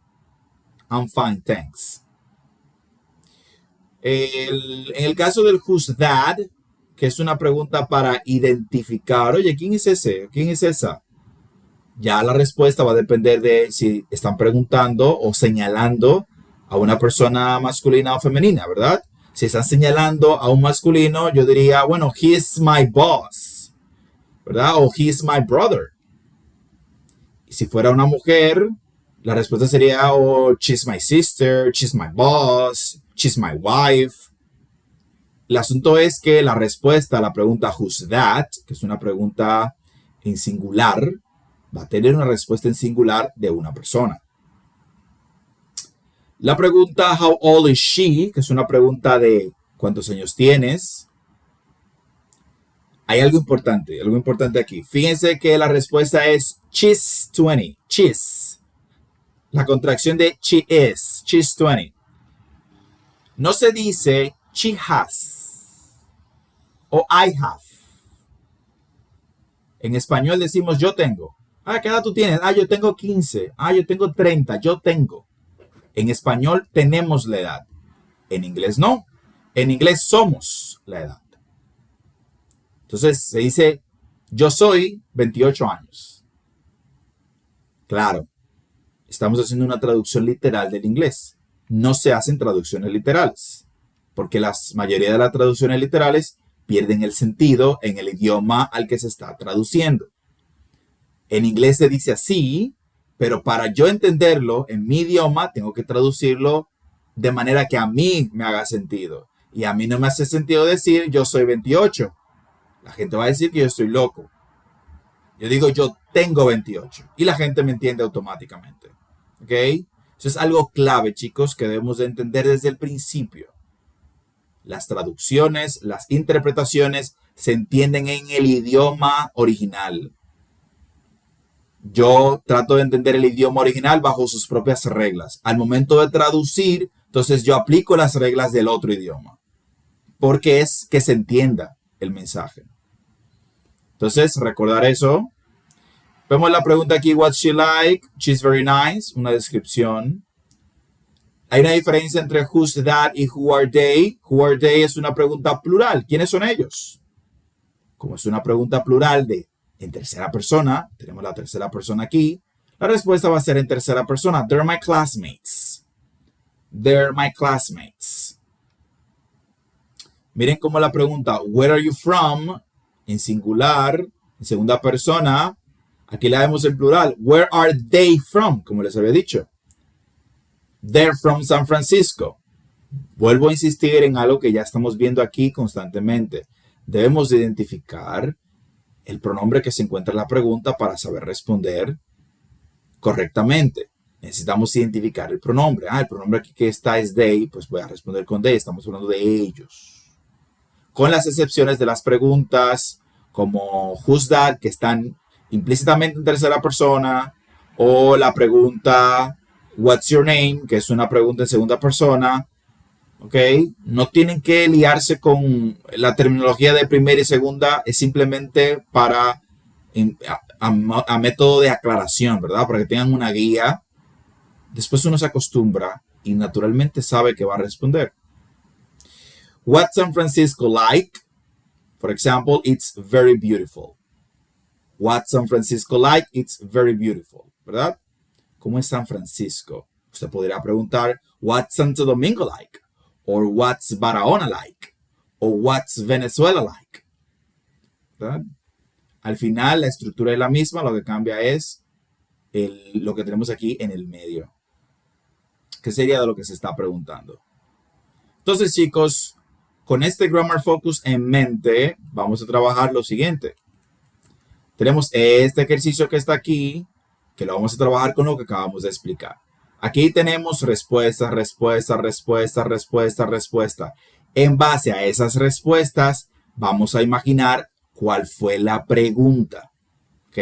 I'm fine, thanks. En el caso del who's that, que es una pregunta para identificar, oye, ¿quién es ese? ¿Quién es esa? Ya la respuesta va a depender de si están preguntando o señalando a una persona masculina o femenina, ¿verdad? Si están señalando a un masculino, yo diría, bueno, he's my boss, ¿verdad? O he's my brother. Y si fuera una mujer, la respuesta sería, oh, she's my sister, she's my boss, she's my wife. El asunto es que la respuesta a la pregunta who's that, que es una pregunta en singular, va a tener una respuesta en singular de una persona. La pregunta how old is she, que es una pregunta de ¿cuántos años tienes? Hay algo importante aquí. Fíjense que la respuesta es she's 20. She's. La contracción de she is. She's 20. No se dice she has o I have. En español decimos yo tengo. ¿Qué edad tú tienes? Yo tengo 15. Yo tengo 30. Yo tengo. En español tenemos la edad. En inglés no. En inglés somos la edad. Entonces se dice, yo soy 28 años. Claro, estamos haciendo una traducción literal del inglés. No se hacen traducciones literales, porque la mayoría de las traducciones literales pierden el sentido en el idioma al que se está traduciendo. En inglés se dice así, pero para yo entenderlo en mi idioma tengo que traducirlo de manera que a mí me haga sentido. Y a mí no me hace sentido decir yo soy 28. La gente va a decir que yo estoy loco. Yo digo yo tengo 28 y la gente me entiende automáticamente. ¿Ok? Eso es algo clave, chicos, que debemos de entender desde el principio. Las traducciones, las interpretaciones se entienden en el idioma original. Yo trato de entender el idioma original bajo sus propias reglas. Al momento de traducir, entonces yo aplico las reglas del otro idioma. Porque es que se entienda el mensaje. Entonces, recordar eso. Vemos la pregunta aquí, what's she like? She's very nice. Una descripción. Hay una diferencia entre who's that y who are they. Who are they es una pregunta plural. ¿Quiénes son ellos? Como es una pregunta plural en tercera persona, tenemos la tercera persona aquí, la respuesta va a ser en tercera persona. They're my classmates. They're my classmates. Miren cómo la pregunta, where are you from? En singular, en segunda persona, aquí la vemos en plural. Where are they from? Como les había dicho. They're from San Francisco. Vuelvo a insistir en algo que ya estamos viendo aquí constantemente. Debemos identificar el pronombre que se encuentra en la pregunta para saber responder correctamente. Necesitamos identificar el pronombre. El pronombre aquí que está es they, pues voy a responder con they. Estamos hablando de ellos. Con las excepciones de las preguntas como who's that, que están implícitamente en tercera persona, o la pregunta what's your name, que es una pregunta en segunda persona. ¿Ok? No tienen que liarse con la terminología de primera y segunda, es simplemente para a método de aclaración, ¿verdad? Para que tengan una guía. Después uno se acostumbra y naturalmente sabe que va a responder. What's San Francisco like? For example, it's very beautiful. What's San Francisco like? It's very beautiful, ¿verdad? ¿Cómo es San Francisco? Usted podría preguntar, what's Santo Domingo like? Or what's Barahona like? Or what's Venezuela like? ¿Verdad? Al final la estructura es la misma, lo que cambia es lo que tenemos aquí en el medio. ¿Qué sería de lo que se está preguntando? Entonces, chicos, con este Grammar Focus en mente, vamos a trabajar lo siguiente. Tenemos este ejercicio que está aquí, que lo vamos a trabajar con lo que acabamos de explicar. Aquí tenemos respuesta, respuesta, respuesta, respuesta, respuesta. En base a esas respuestas, vamos a imaginar cuál fue la pregunta. ¿Ok?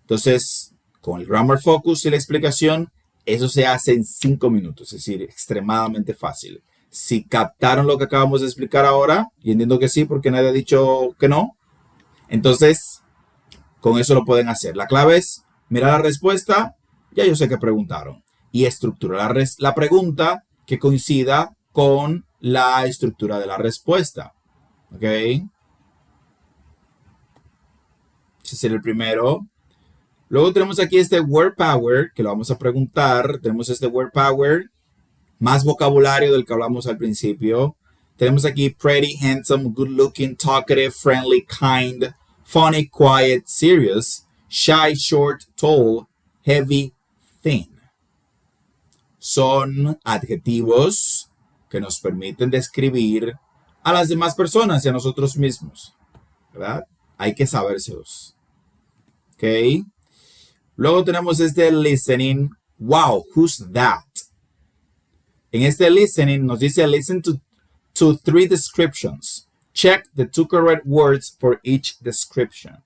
Entonces, con el Grammar Focus y la explicación, eso se hace en 5 minutos. Es decir, extremadamente fácil. Si captaron lo que acabamos de explicar ahora, y entiendo que sí, porque nadie ha dicho que no, entonces, con eso lo pueden hacer. La clave es mirar la respuesta, ya yo sé que preguntaron. Y estructurar la pregunta que coincida con la estructura de la respuesta. ¿Ok? Ese sería el primero. Luego tenemos aquí este word power, que lo vamos a preguntar. Tenemos este word power, más vocabulario del que hablamos al principio. Tenemos aquí pretty, handsome, good looking, talkative, friendly, kind, funny, quiet, serious, shy, short, tall, heavy, thin. Son adjetivos que nos permiten describir a las demás personas y a nosotros mismos, ¿verdad? Hay que sabérselos. ¿Ok? Luego tenemos este listening. Wow, who's that? En este listening nos dice listen to 3 descriptions. Check the 2 correct words for each description.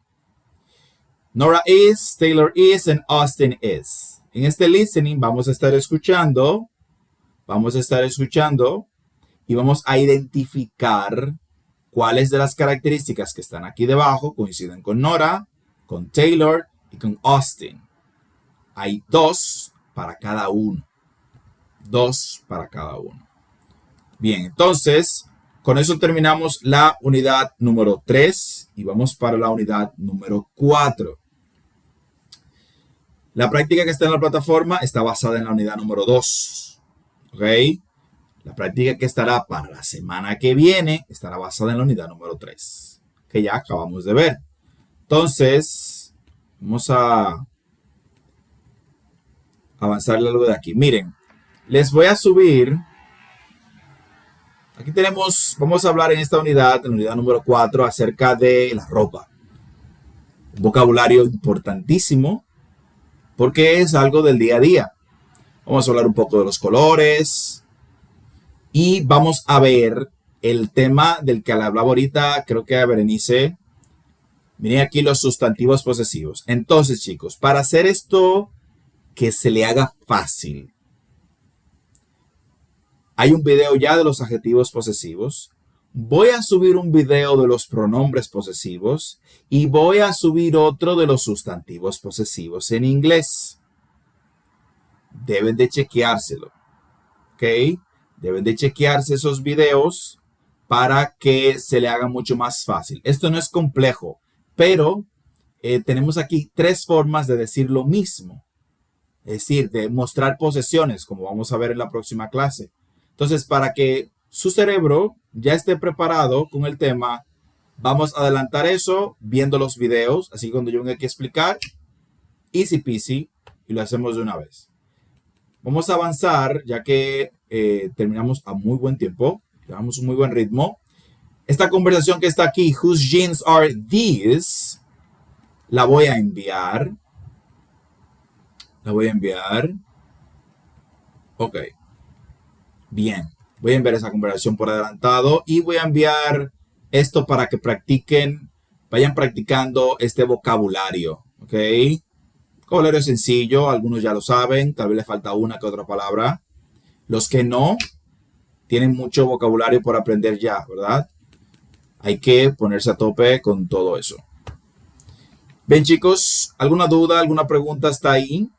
Nora is, Taylor is, and Austin is. En este listening vamos a estar escuchando y vamos a identificar cuáles de las características que están aquí debajo coinciden con Nora, con Taylor y con Austin. Hay 2 para cada uno. 2 para cada uno. Bien, entonces, con eso terminamos la unidad número 3 y vamos para la unidad número 4. La práctica que está en la plataforma está basada en la unidad número 2. ¿Ok? La práctica que estará para la semana que viene estará basada en la unidad número 3, que ya acabamos de ver. Entonces, vamos a avanzarle algo de aquí. Miren, les voy a subir. Aquí tenemos, vamos a hablar en esta unidad, en la unidad número 4, acerca de la ropa. Un vocabulario importantísimo porque es algo del día a día. Vamos a hablar un poco de los colores y vamos a ver el tema del que le hablaba ahorita, creo que a Berenice. Miren aquí los sustantivos posesivos. Entonces, chicos, para hacer esto que se le haga fácil, hay un video ya de los adjetivos posesivos. Voy a subir un video de los pronombres posesivos y voy a subir otro de los sustantivos posesivos en inglés. Deben de chequeárselo. ¿Ok? Deben de chequearse esos videos para que se le haga mucho más fácil. Esto no es complejo, pero tenemos aquí 3 formas de decir lo mismo. Es decir, de mostrar posesiones, como vamos a ver en la próxima clase. Entonces, para que su cerebro ya esté preparado con el tema, vamos a adelantar eso viendo los videos. Así que cuando yo venga aquí a explicar, easy peasy, y lo hacemos de una vez. Vamos a avanzar, ya que terminamos a muy buen tiempo. Llevamos un muy buen ritmo. Esta conversación que está aquí, whose jeans are these? La voy a enviar. Ok. Bien. Voy a enviar esa conversación por adelantado y voy a enviar esto para que practiquen, vayan practicando este vocabulario. Ok. Vocabulario sencillo, algunos ya lo saben, tal vez le falta una que otra palabra. Los que no, tienen mucho vocabulario por aprender ya, ¿verdad? Hay que ponerse a tope con todo eso. Bien, chicos, ¿alguna duda, alguna pregunta hasta ahí?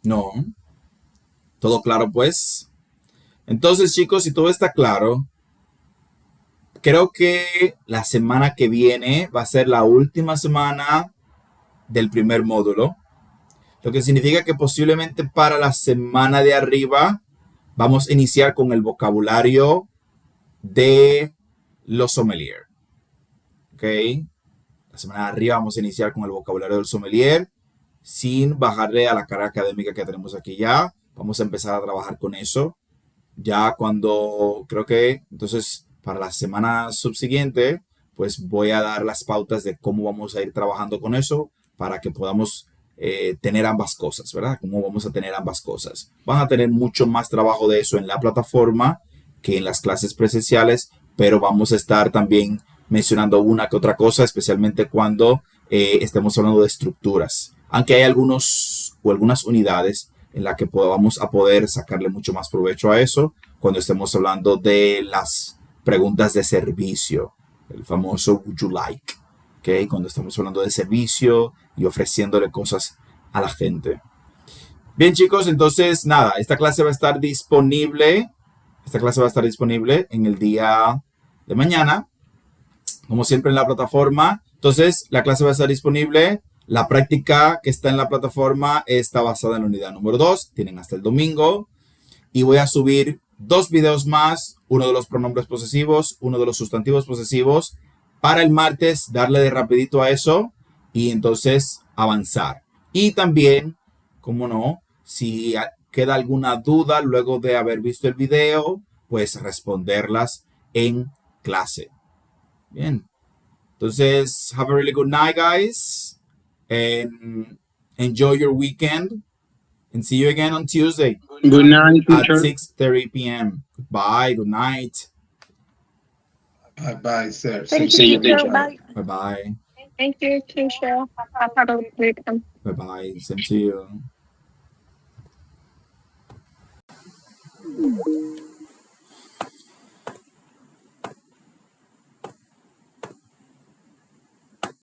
No. ¿Todo claro, pues? Entonces, chicos, si todo está claro, creo que la semana que viene va a ser la última semana del primer módulo. Lo que significa que posiblemente para la semana de arriba vamos a iniciar con el vocabulario de los sommelier. ¿Ok? La semana de arriba vamos a iniciar con el vocabulario del sommelier sin bajarle a la carga académica que tenemos aquí ya. Vamos a empezar a trabajar con eso. Ya cuando creo que entonces para la semana subsiguiente pues voy a dar las pautas de cómo vamos a ir trabajando con eso para que podamos tener ambas cosas, ¿verdad? Cómo vamos a tener ambas cosas. Van a tener mucho más trabajo de eso en la plataforma que en las clases presenciales, pero vamos a estar también mencionando una que otra cosa, especialmente cuando estemos hablando de estructuras. Aunque hay algunas unidades en las que vamos a poder sacarle mucho más provecho a eso cuando estemos hablando de las preguntas de servicio, el famoso would you like, ¿okay? Cuando estamos hablando de servicio y ofreciéndole cosas a la gente. Bien, chicos, entonces nada, esta clase va a estar disponible en el día de mañana, como siempre en la plataforma. Entonces, la clase va a estar disponible. La práctica que está en la plataforma está basada en la unidad número 2. Tienen hasta el domingo. Y voy a subir 2 videos más. Uno de los pronombres posesivos, uno de los sustantivos posesivos. Para el martes, darle de rapidito a eso. Y entonces avanzar. Y también, como no, si queda alguna duda luego de haber visto el video, pues responderlas en clase. Bien. Entonces, have a really good night, guys. And enjoy your weekend. And see you again on Tuesday. Good night, at teacher. 6:30 p.m. Goodbye. Good night. Bye, sir. Thank See you, you, teacher. teacher. Bye. Bye-bye. Thank you, teacher. Have a good weekend. Bye-bye. Same to you.